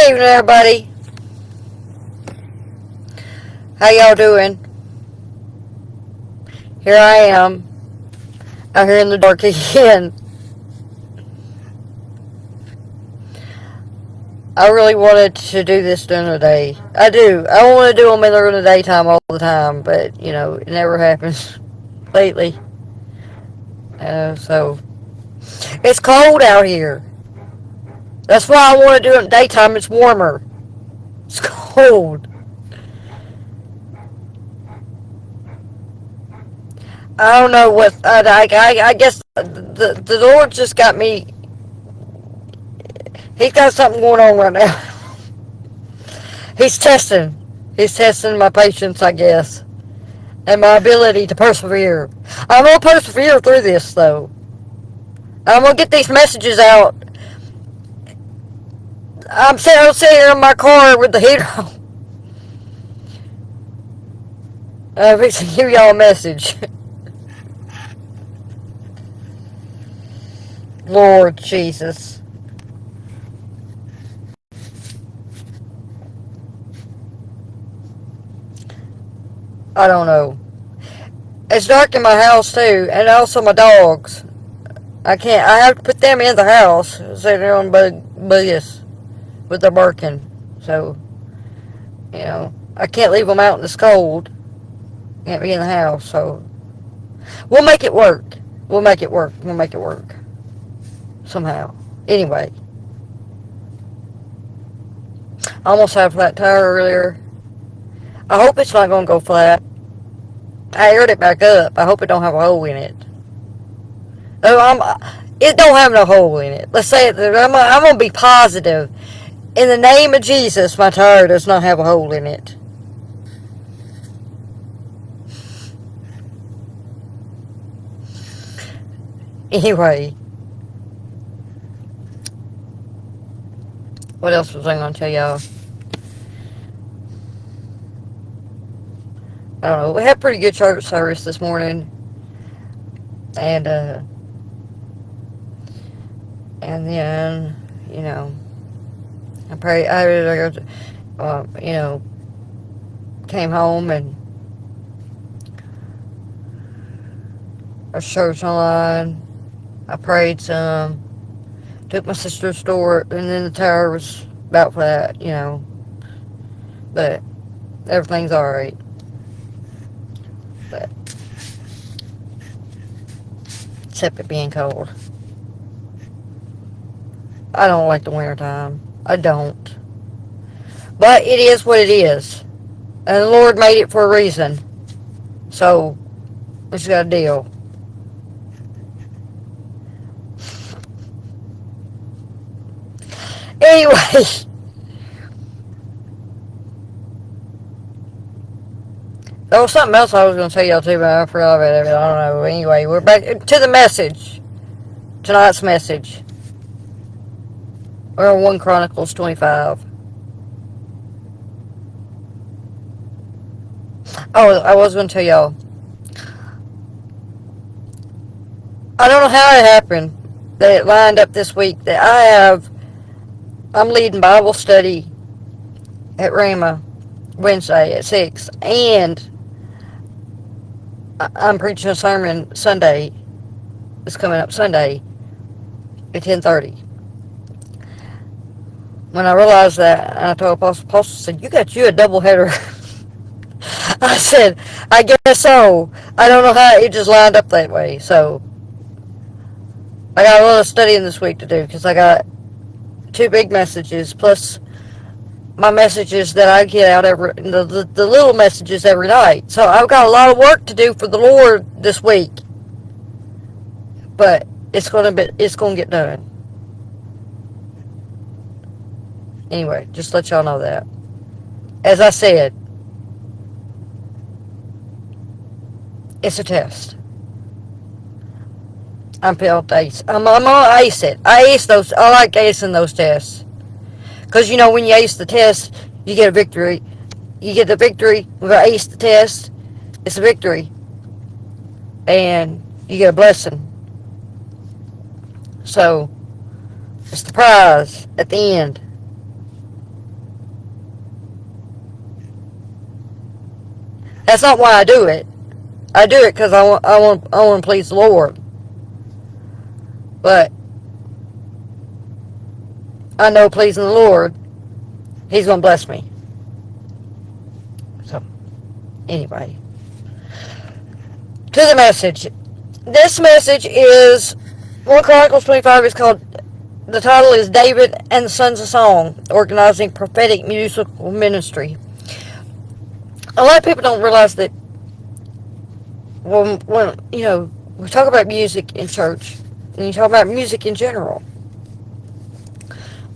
evening, everybody. How y'all doing? Here I am, out here in the dark again. I really wanted to do this during the day. I do. I want to do them in the daytime all the time, but, it never happens lately. So, it's cold out here. That's why I want to do it in the daytime. It's warmer. It's cold. I don't know what. I guess the Lord just got me. He's got something going on right now. He's testing. He's testing my patience, I guess, and my ability to persevere. I'm gonna persevere through this, though. I'm gonna get these messages out. I'm sitting here in my car with the heater on. I'm fixing to give y'all a message. Lord Jesus. I don't know. It's dark in my house too, and also my dogs. I have to put them in the house so they don't bug us with their barking. So, I can't leave them out in this cold. Can't be in the house, so we'll make it work. We'll make it work. We'll make it work. Somehow. Anyway. I almost had a flat tire earlier. I hope it's not going to go flat. I aired it back up. I hope it don't have a hole in it. It don't have no hole in it. Let's say it. I'm going to be positive. In the name of Jesus, my tire does not have a hole in it. Anyway. What else was I going to tell y'all? I don't know. We had pretty good church service this morning. And then, I prayed, came home and I church online. I prayed some. Took my sister to the store, and then the tire was about flat, But everything's alright. But except it being cold. I don't like the winter time. I don't. But it is what it is. And the Lord made it for a reason. So, we just got to deal. Anyway. There was something else I was going to tell y'all too, but I forgot about it. I don't know. Anyway, we're back to the message. Tonight's message. We're on 1 Chronicles 25. Oh, I was going to tell y'all. I don't know how it happened that it lined up this week that I'm leading Bible study at Rhema Wednesday at 6, and I'm preaching a sermon Sunday. It's coming up Sunday at 10:30. When I realized that, I told Apostle said, "You got you a doubleheader." I said, "I guess so. I don't know how it just lined up that way." So I got a lot of studying this week to do because I got 2 big messages plus my messages that I get out the little messages every night. So I've got a lot of work to do for the Lord this week. But it's gonna get done. Anyway, just let y'all know that. As I said, it's a test. I'm gonna ace. I'm gonna ace it. I like acing those tests. Because, when you ace the test, you get a victory. You get the victory. When I ace the test, it's a victory. And you get a blessing. So, it's the prize at the end. That's not why I do it. I do it because I want to please the Lord. But I know pleasing the Lord, He's going to bless me. So, anyway, to the message. This message is 1 Chronicles 25 is called, the title is David and the Sons of Song, Organizing Prophetic Musical Ministry. A lot of people don't realize that when we talk about music in church, and you talk about music in general,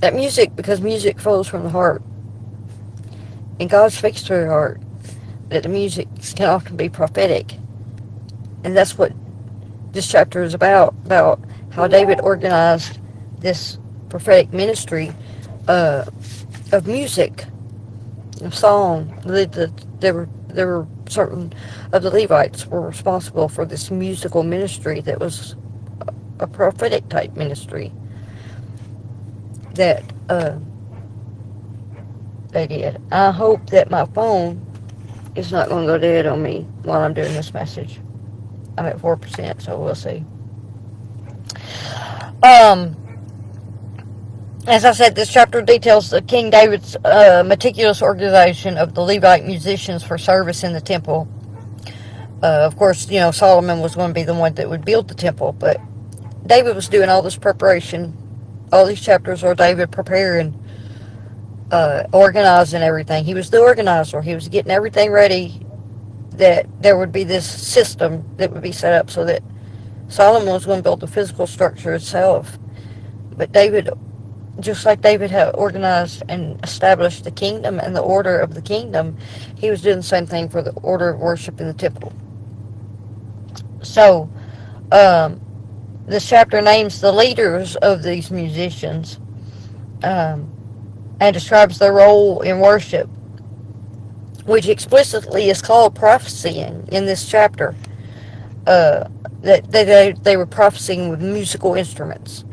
that music, because music flows from the heart, and God speaks to your heart, that the music can often be prophetic. And that's what this chapter is about how David organized this prophetic ministry uh, of music, of song. There were certain of the Levites were responsible for this musical ministry that was a prophetic type ministry that they did. I hope that my phone is not going to go dead on me while I'm doing this message. I'm at 4%, so we'll see. Um, as I said, this chapter details the King David's meticulous organization of the Levite musicians for service in the temple. Of course, Solomon was going to be the one that would build the temple, but David was doing all this preparation. All these chapters are David preparing, organizing everything. He was the organizer. He was getting everything ready, that there would be this system that would be set up so that Solomon was going to build the physical structure itself. But David, just like David had organized and established the kingdom and the order of the kingdom, he was doing the same thing for the order of worship in the temple. So, this chapter names the leaders of these musicians, and describes their role in worship, which explicitly is called prophesying in this chapter. That they were prophesying with musical instruments.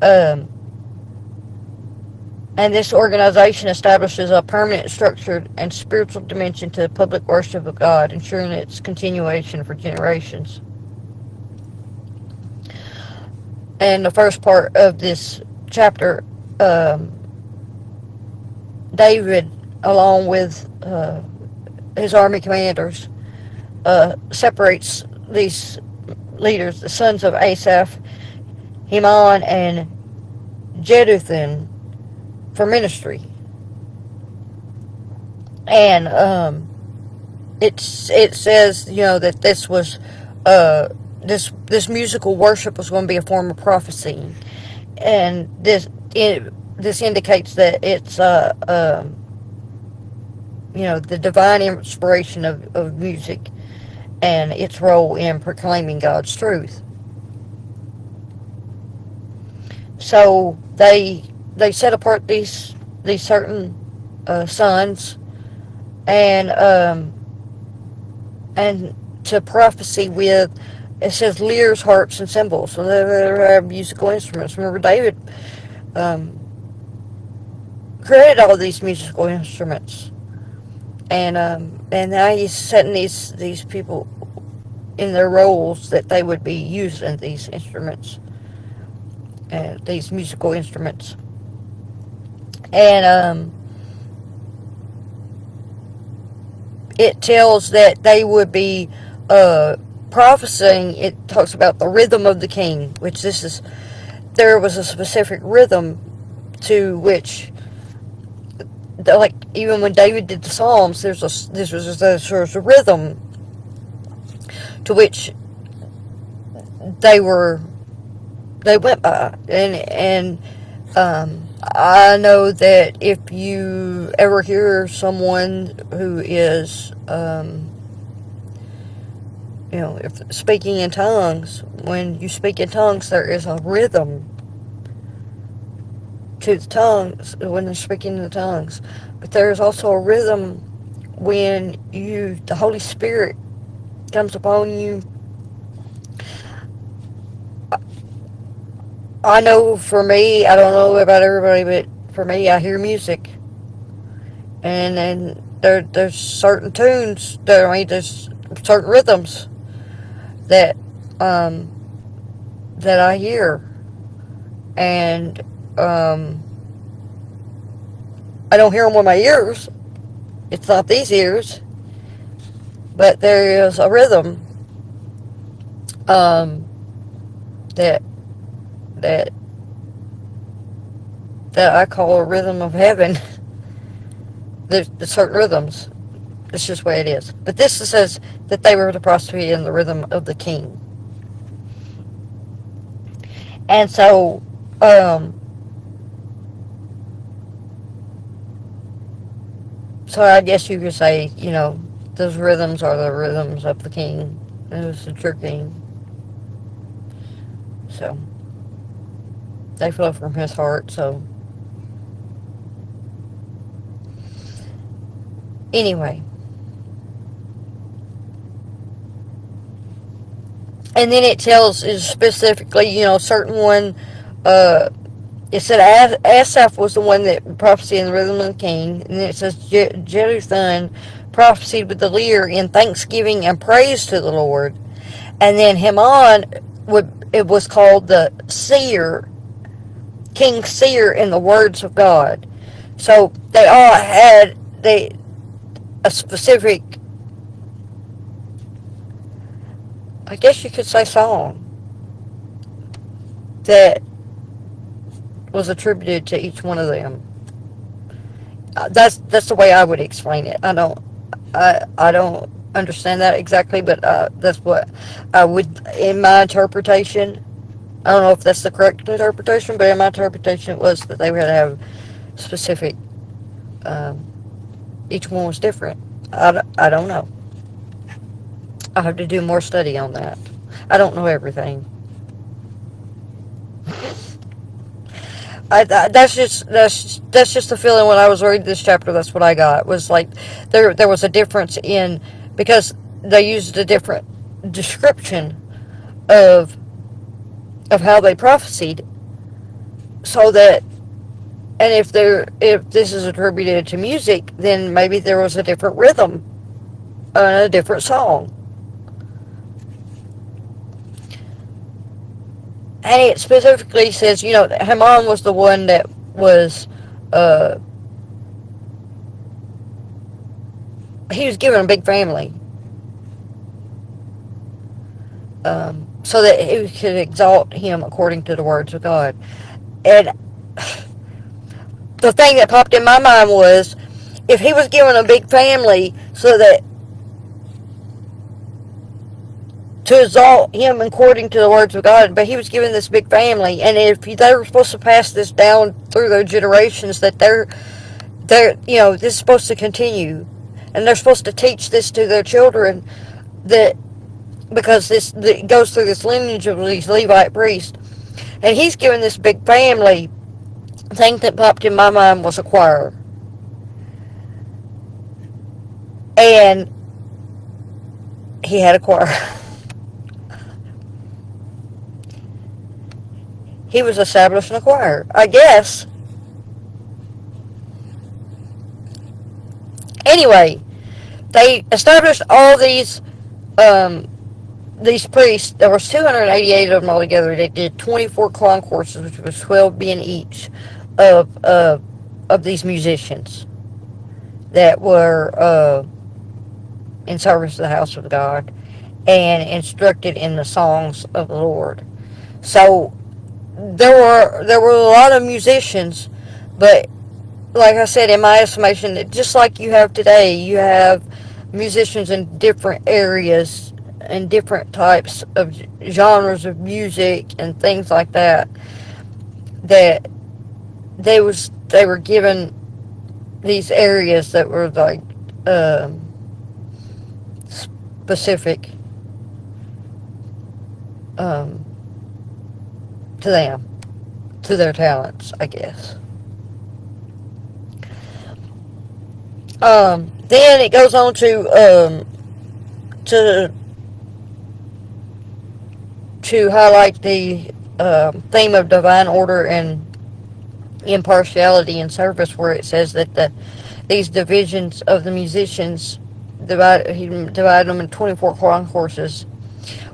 Um, and this organization establishes a permanent, structured, and spiritual dimension to the public worship of God, ensuring its continuation for generations. And the first part of this chapter, David, along with his army commanders, separates these leaders, the sons of Asaph, Heman, and Jeduthun, for ministry. And it says, that this was this musical worship was going to be a form of prophecy, and this indicates that it's the divine inspiration of music and its role in proclaiming God's truth. So they set apart these certain sons, and to prophecy with, it says, lyres, harps, and cymbals. So they have musical instruments. Remember, David created all these musical instruments, and now he's setting these people in their roles that they would be using these instruments, these musical instruments. And it tells that they would be prophesying. It talks about the rhythm of the king, which there was a specific rhythm to which, like, even when David did the Psalms, there was a rhythm to which they went by. And I know that if you ever hear someone who is if speaking in tongues, when you speak in tongues, there is a rhythm to the tongues when they're speaking in the tongues. But there is also a rhythm when the Holy Spirit comes upon you. I know for me, I don't know about everybody, but for me, I hear music, and then there's certain tunes. There's certain rhythms that um, that I hear, and um, I don't hear them with my ears. It's not these ears, but there is a rhythm um, that that that I call a rhythm of heaven. There's certain rhythms. It's just the way it is. But this says that they were to prosper in the rhythm of the king. And um, so I guess you could say, those rhythms are the rhythms of the king. It was the true king. So they flow from his heart. So anyway, and then it tells is specifically, certain one. It said Asaph was the one that prophesied in the rhythm of the king, and then it says Jeduthun prophesied with the lyre in thanksgiving and praise to the Lord, and then Heman it was called the seer, king seer in the words of God. So they all had a specific, I guess you could say, song that was attributed to each one of them. That's the way I would explain it. I don't understand that exactly, but that's what I would, in my interpretation. I don't know if that's the correct interpretation, but in my interpretation, it was that they would have specific. Um, each one was different. I don't know. I have to do more study on that. I don't know everything. That's just the feeling when I was reading this chapter. That's what I got. Was like there was a difference in, because they used a different description of how they prophesied, so that, and if this is attributed to music, then maybe there was a different rhythm and a different song. And it specifically says, that Haman was the one that was, uh, he was given a big family, so that he could exalt him according to the words of God. And the thing that popped in my mind was, if he was given a big family so that to exalt him according to the words of God, but he was given this big family, and if they were supposed to pass this down through their generations, that this is supposed to continue, and they're supposed to teach this to their children, that because it goes through this lineage of these Levite priests, and he's given this big family. The thing that popped in my mind was a choir, and he had a choir. He was establishing a choir, I guess. Anyway, they established all these priests. There was 288 of them altogether. They did 24 concourses, which was 12 being each of these musicians that were in service to the house of God and instructed in the songs of the Lord. So there were a lot of musicians, but like I said, in my estimation, just like you have today, you have musicians in different areas and different types of genres of music and things like that. That they were given these areas that were like specific um, to them, to their talents, I guess. Then it goes on to highlight the theme of divine order and impartiality in service, where it says that these divisions of the musicians, he divided them into 24 concourses,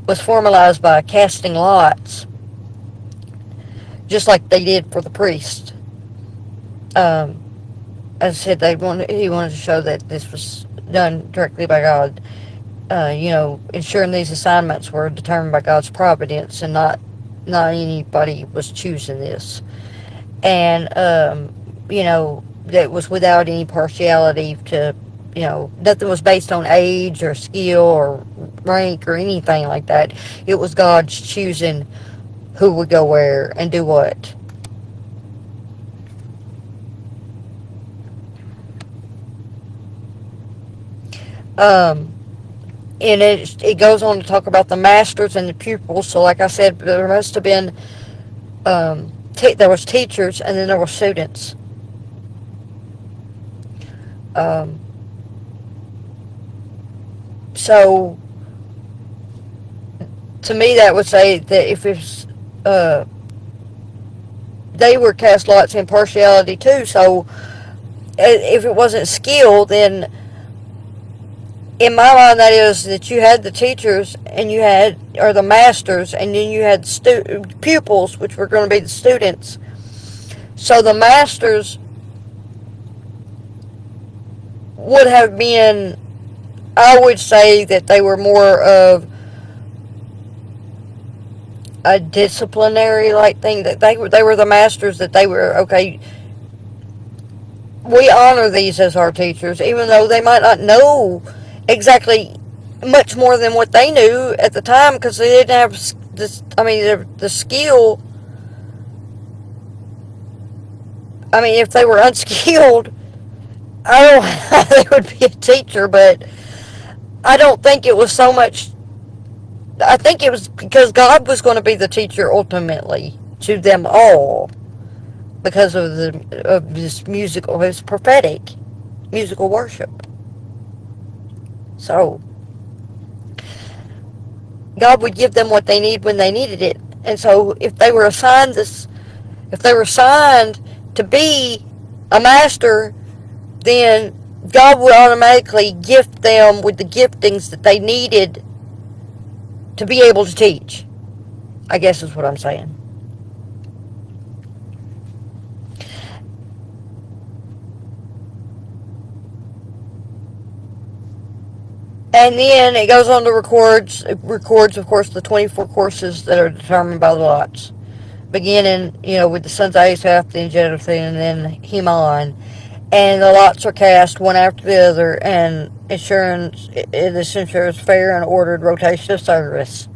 was formalized by casting lots, just like they did for the priest. Um, as I said, he wanted to show that this was done directly by God. Ensuring these assignments were determined by God's providence, and not anybody was choosing this. And that was without any partiality to, nothing was based on age or skill or rank or anything like that. It was God's choosing who would go where and do what. Um, and it goes on to talk about the masters and the pupils. So, like I said, there must have been there was teachers, and then there were students. Um, so, to me, that would say that if it's they were cast lots in partiality too. So, if it wasn't skill, then in my mind, that is that you had the teachers and or the masters, and then you had pupils, which were going to be the students. So the masters would have been, I would say that they were more of a disciplinary like thing, that they were the masters, that they were, okay, we honor these as our teachers, even though they might not know exactly much more than what they knew at the time, because they didn't have this. I mean, the skill. I mean, if they were unskilled, I don't know how they would be a teacher, but I don't think it was so much. I think it was because God was going to be the teacher ultimately to them all, because of this his prophetic musical worship. So God would give them what they need when they needed it. And so if they were assigned to be a master, then God would automatically gift them with the giftings that they needed to be able to teach, I guess is what I'm saying. And then it goes on to records, of course, the 24 courses that are determined by the lots. Beginning, with the sons of Asaph, then Jeduthun, and then Heman. And the lots are cast one after the other, and this ensures fair and ordered rotation of service.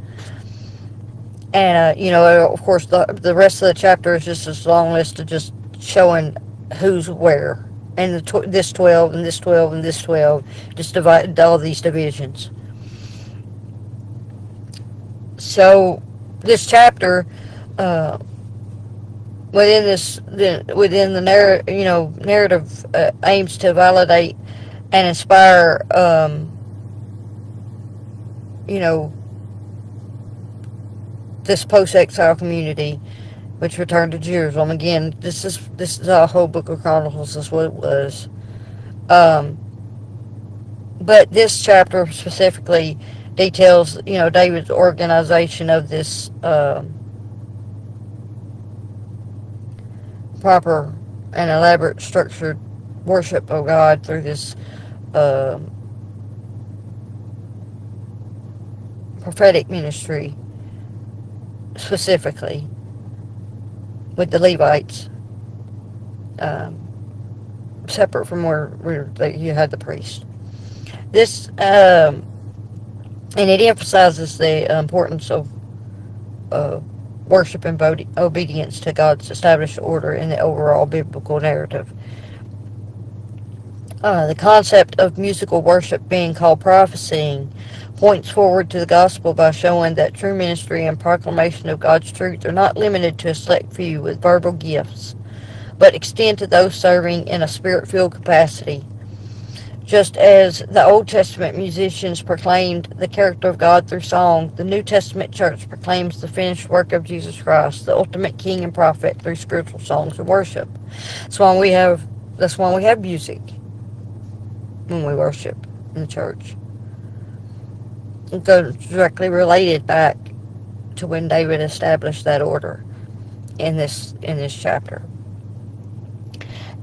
And, of course, the rest of the chapter is just this long list of just showing who's where. And this 12, and this 12, and this 12, just divided all these divisions. So, this chapter, within the narrative, aims to validate and inspire, this post-exile community, which returned to Jerusalem. Again, this is the whole book of Chronicles is what it was. But this chapter specifically details, David's organization of this proper and elaborate structured worship of God through this prophetic ministry, specifically with the Levites, separate from where you had the priest. This and it emphasizes the importance of worship and obedience to God's established order in the overall biblical narrative. The concept of musical worship being called prophesying points forward to the gospel by showing that true ministry and proclamation of God's truth are not limited to a select few with verbal gifts, but extend to those serving in a spirit-filled capacity. Just as the Old Testament musicians proclaimed the character of God through song, the New Testament church proclaims the finished work of Jesus Christ, the ultimate king and prophet, through spiritual songs and worship. That's why we have music. when we worship in the church. It goes directly related back to when David established that order in this chapter.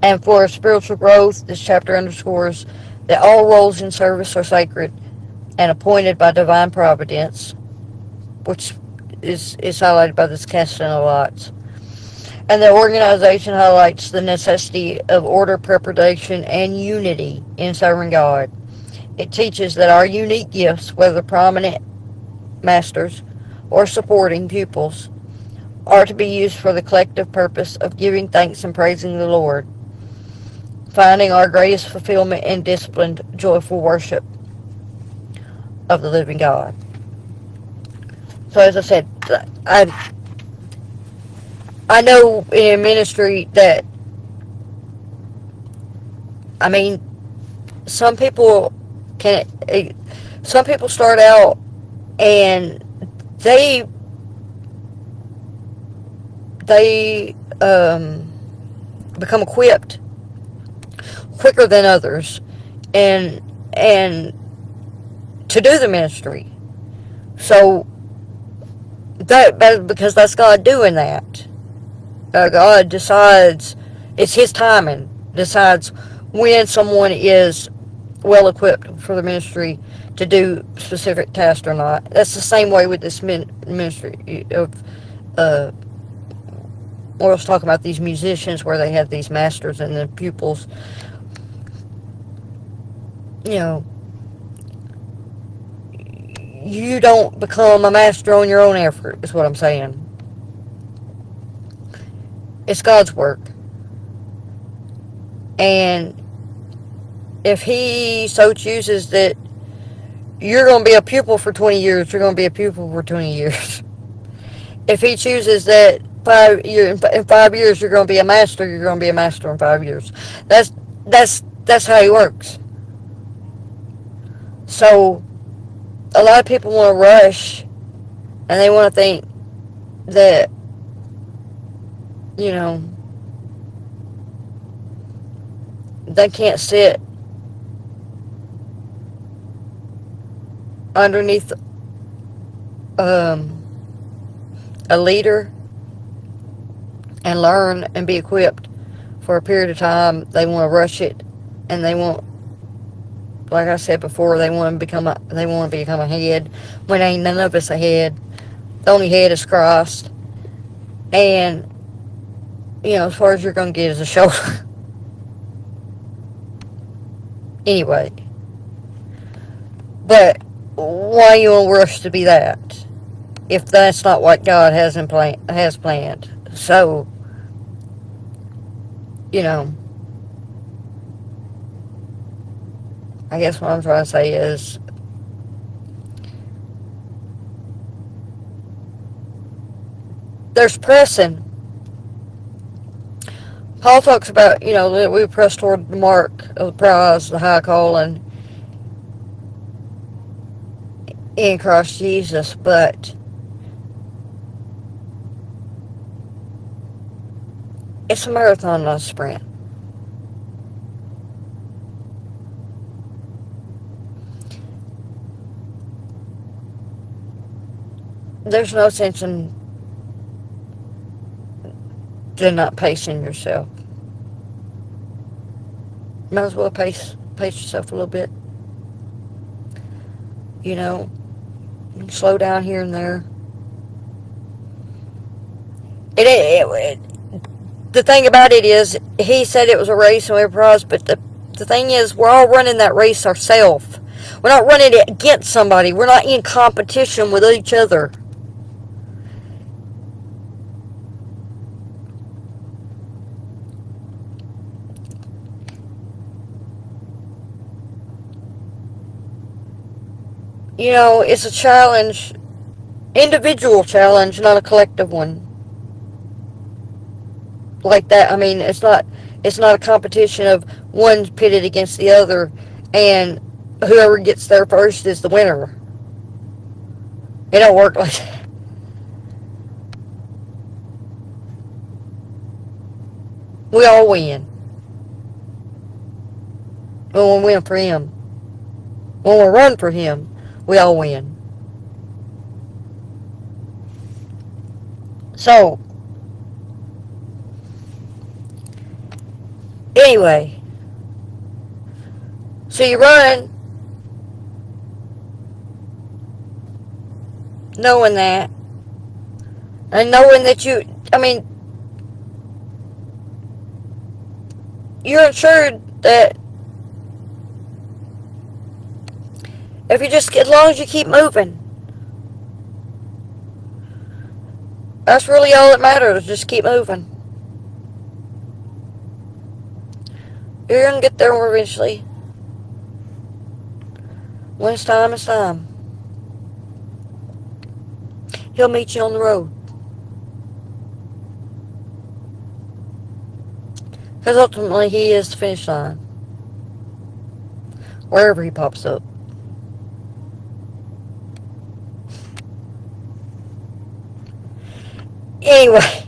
And for spiritual growth, this chapter underscores that all roles in service are sacred and appointed by divine providence, which is highlighted by this casting of lots. And the organization highlights the necessity of order, preparation, and unity in serving God. It teaches that our unique gifts, whether prominent masters or supporting pupils, are to be used for the collective purpose of giving thanks and praising the Lord, finding our greatest fulfillment in disciplined, joyful worship of the living God. So as I said, I know in ministry that, I mean, some people can, some people start out and they become equipped quicker than others, and to do the ministry. So that because that's God doing that. God decides, it's His timing, decides when someone is well equipped for the ministry to do specific tasks or not. That's the same way with this ministry of, or let's talk about these musicians where they have these masters and the pupils. You know, you don't become a master on your own effort, is what I'm saying. It's God's work. And if He so chooses that you're going to be a pupil for 20 years, you're going to be a pupil for 20 years. If He chooses that in 5 years you're going to be a master, you're going to be a master in 5 years. That's how He works. So a lot of people want to rush, and they want to think that, you know, they can't sit underneath a leader and learn and be equipped for a period of time. They want to rush it, and they want, like I said before, they want to become a head when ain't none of us a head. The only head is Christ, and you know, as far as you're gonna get is a shoulder. Anyway, but why you want to rush to be that if that's not what God has planned? So, you know, I guess what I'm trying to say is, there's pressing. Paul talks about, you know, that we press toward the mark of the prize, the high calling in Christ Jesus, but it's a marathon, not a sprint. There's no sense in not pacing yourself. Might as well pace yourself a little bit. You know, slow down here and there. The thing about it is, he said it was a race and we were prized, but the thing is, we're all running that race ourselves. We're not running it against somebody. We're not in competition with each other. You know, it's a challenge, individual challenge, not a collective one. Like that, I mean, it's not a competition of one pitted against the other, and whoever gets there first is the winner. It don't work like that. We all win. when we win for Him. When we run for Him, we all win. So, anyway, so you run knowing that, and knowing that you're insured that if you just, as long as you keep moving, that's really all that matters. Just keep moving. You're gonna get there eventually. When it's time, it's time. He'll meet you on the road. Because ultimately, He is the finish line. Wherever He pops up. Anyway,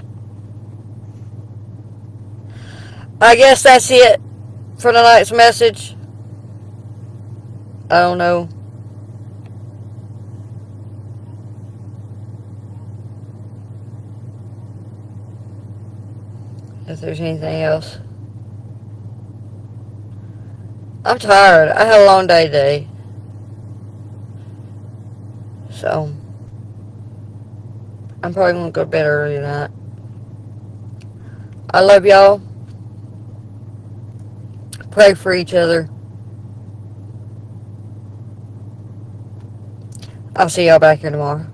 I guess that's it for tonight's message. I don't know. If there's anything else. I'm tired. I had a long day today. So, I'm probably going to go to bed early tonight. I love y'all. Pray for each other. I'll see y'all back here tomorrow.